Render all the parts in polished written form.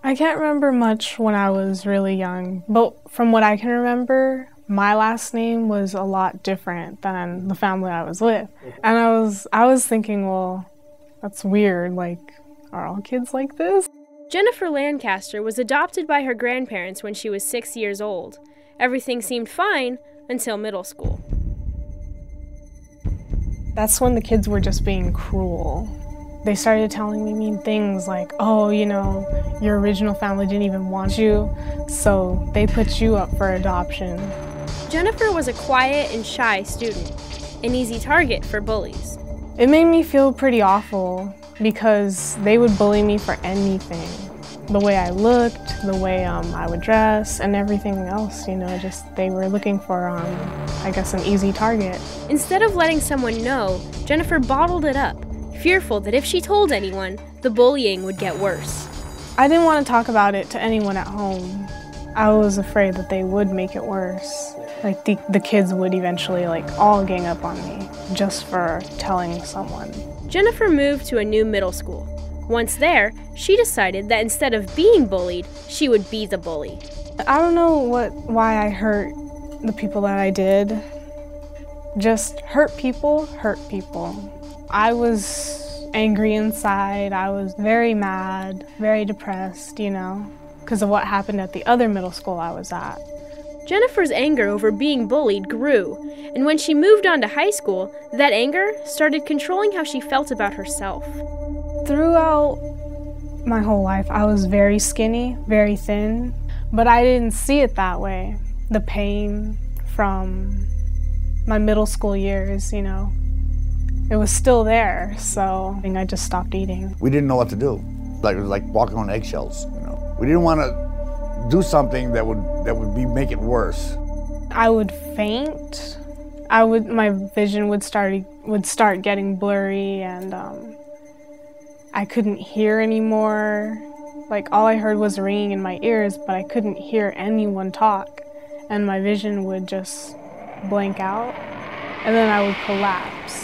I can't remember much when I was really young, but from what I can remember, my last name was a lot different than the family I was with. And I was thinking, well, that's weird, like, are all kids like this? Jennifer Lancaster was adopted by her grandparents when she was 6 years old. Everything seemed fine until middle school. That's when the kids were just being cruel. They started telling me mean things like, oh, you know, your original family didn't even want you, so they put you up for adoption. Jennifer was a quiet and shy student, an easy target for bullies. It made me feel pretty awful because they would bully me for anything. The way I looked, the way I would dress, and everything else, you know, just they were looking for, I guess, an easy target. Instead of letting someone know, Jennifer bottled it up, fearful that if she told anyone, the bullying would get worse. I didn't want to talk about it to anyone at home. I was afraid that they would make it worse. Like the kids would eventually all gang up on me just for telling someone. Jennifer moved to a new middle school. Once there, she decided that instead of being bullied, she would be the bully. I don't know why I hurt the people that I did. Just hurt people. I was angry inside. I was very mad, very depressed, you know, because of what happened at the other middle school I was at. Jennifer's anger over being bullied grew, and when she moved on to high school, that anger started controlling how she felt about herself. Throughout my whole life, I was very skinny, very thin, but I didn't see it that way. The pain from my middle school years, you know, it was still there, so I just stopped eating. We didn't know what to do. It was like walking on eggshells, you know. We didn't want to do something that would make it worse. I would faint. My vision would start getting blurry, and I couldn't hear anymore. Like, all I heard was ringing in my ears, but I couldn't hear anyone talk, and my vision would just blank out, and then I would collapse.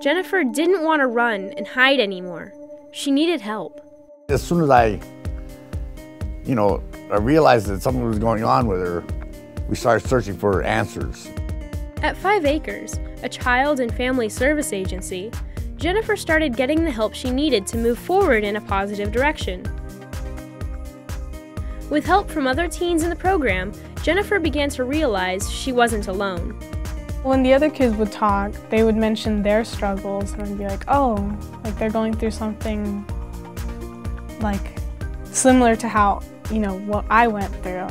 Jennifer didn't want to run and hide anymore. She needed help. As soon as I realized that something was going on with her, we started searching for answers. At 5 Acres, a child and family service agency, Jennifer started getting the help she needed to move forward in a positive direction. With help from other teens in the program, Jennifer began to realize she wasn't alone. When the other kids would talk, they would mention their struggles, and I'd be like, oh, like they're going through something like similar to how, you know, what I went through.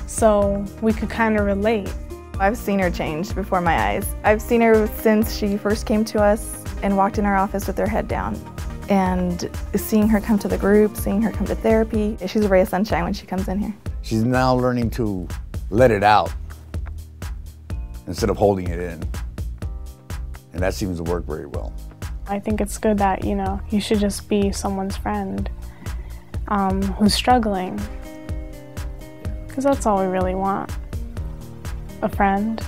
So we could kind of relate. I've seen her change before my eyes. I've seen her since she first came to us and walked in our office with her head down. And seeing her come to the group, seeing her come to therapy, she's a ray of sunshine when she comes in here. She's now learning to let it out instead of holding it in. And that seems to work very well. I think it's good that, you know, you should just be someone's friend who's struggling. Because that's all we really want, a friend.